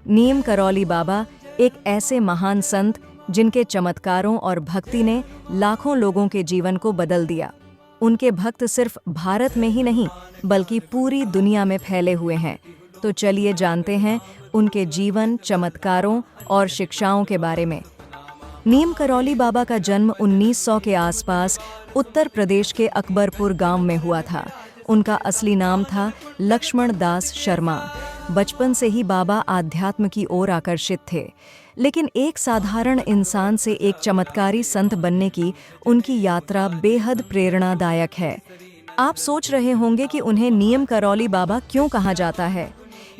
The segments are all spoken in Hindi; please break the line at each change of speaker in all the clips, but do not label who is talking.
नीम करौली बाबा एक ऐसे महान संत जिनके चमत्कारों और भक्ति ने लाखों लोगों के जीवन को बदल दिया। उनके भक्त सिर्फ भारत में ही नहीं बल्कि पूरी दुनिया में फैले हुए हैं। तो चलिए जानते हैं उनके जीवन, चमत्कारों और शिक्षाओं के बारे में। नीम करौली बाबा का जन्म 1900 के आसपास उत्तर प्रदेश के अकबरपुर गांव में हुआ था। उनका असली नाम था लक्ष्मण दास शर्मा। बचपन से ही बाबा आध्यात्म की ओर आकर्षित थे, लेकिन एक साधारण इंसान से एक चमत्कारी संत बनने की उनकी यात्रा बेहद प्रेरणादायक है। आप सोच रहे होंगे कि उन्हें नीम करौली बाबा क्यों कहा जाता है।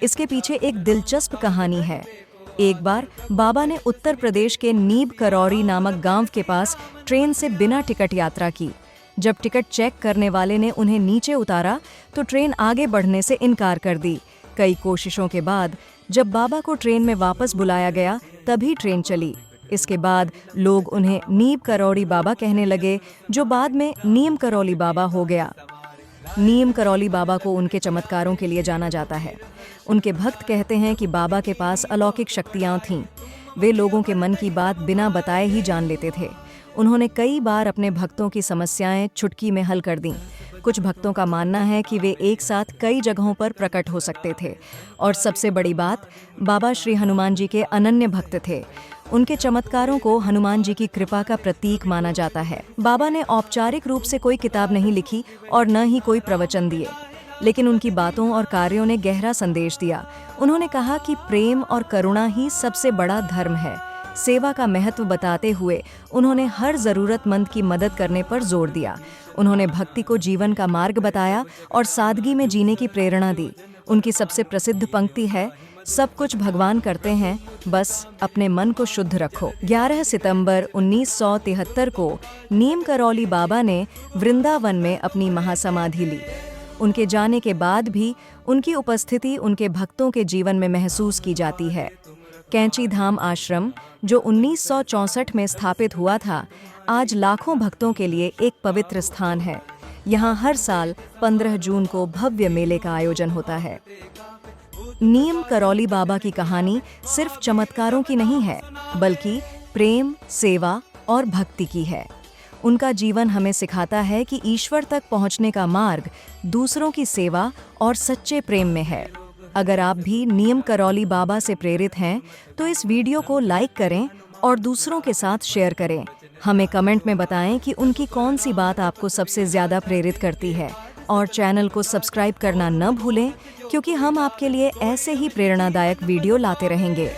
इसके पीछे एक दिलचस्प कहानी है। एक बार बाबा ने उत्तर प्रदेश के नीम करौरी नामक गांव के पास ट्रेन से बिना टिकट यात्रा की। जब टिकट चेक करने वाले ने उन्हें नीचे उतारा तो ट्रेन आगे बढ़ने से इनकार कर दी। कई कोशिशों के बाद जब बाबा को ट्रेन में वापस बुलाया गया तभी ट्रेन चली। इसके बाद लोग उन्हें नीम करौली बाबा कहने लगे, जो बाद में नीम करौली बाबा हो गया। नीम करौली बाबा को उनके चमत्कारों के लिए जाना जाता है। उनके भक्त कहते हैं कि बाबा के पास अलौकिक शक्तियां थीं। वे लोगों के मन की बात बिना बताए ही जान लेते थे। उन्होंने कई बार अपने भक्तों की समस्याएं चुटकी में हल कर दीं। कुछ भक्तों का मानना है कि वे एक साथ कई जगहों पर प्रकट हो सकते थे। और सबसे बड़ी बात, बाबा श्री हनुमान जी के अनन्य भक्त थे। उनके चमत्कारों को हनुमान जी की कृपा का प्रतीक माना जाता है। बाबा ने औपचारिक रूप से कोई किताब नहीं लिखी और न ही कोई प्रवचन दिए, लेकिन उनकी बातों और कार्यों ने गहरा संदेश दिया। उन्होंने कहा कि प्रेम और करुणा ही सबसे बड़ा धर्म है। सेवा का महत्व बताते हुए उन्होंने हर जरूरतमंद की मदद करने पर जोर दिया। उन्होंने भक्ति को जीवन का मार्ग बताया और सादगी में जीने की प्रेरणा दी। उनकी सबसे प्रसिद्ध पंक्ति है, सब कुछ भगवान करते हैं, बस अपने मन को शुद्ध रखो। 11 सितंबर 1973 को नीम करौली बाबा ने वृंदावन में अपनी महासमाधि ली। उनके जाने के बाद भी उनकी उपस्थिति उनके भक्तों के जीवन में महसूस की जाती है। कैंची धाम आश्रम, जो 1964 में स्थापित हुआ था, आज लाखों भक्तों के लिए एक पवित्र स्थान है। यहाँ हर साल 15 जून को भव्य मेले का आयोजन होता है। नीम करौली बाबा की कहानी सिर्फ चमत्कारों की नहीं है, बल्कि प्रेम, सेवा और भक्ति की है। उनका जीवन हमें सिखाता है कि ईश्वर तक पहुंचने का मार्ग दूसरों की सेवा और सच्चे प्रेम में है। अगर आप भी नीम करौली बाबा से प्रेरित हैं, तो इस वीडियो को लाइक करें और दूसरों के साथ शेयर करें। हमें कमेंट में बताएं कि उनकी कौन सी बात आपको सबसे ज़्यादा प्रेरित करती है। और चैनल को सब्सक्राइब करना न भूलें, क्योंकि हम आपके लिए ऐसे ही प्रेरणादायक वीडियो लाते रहेंगे।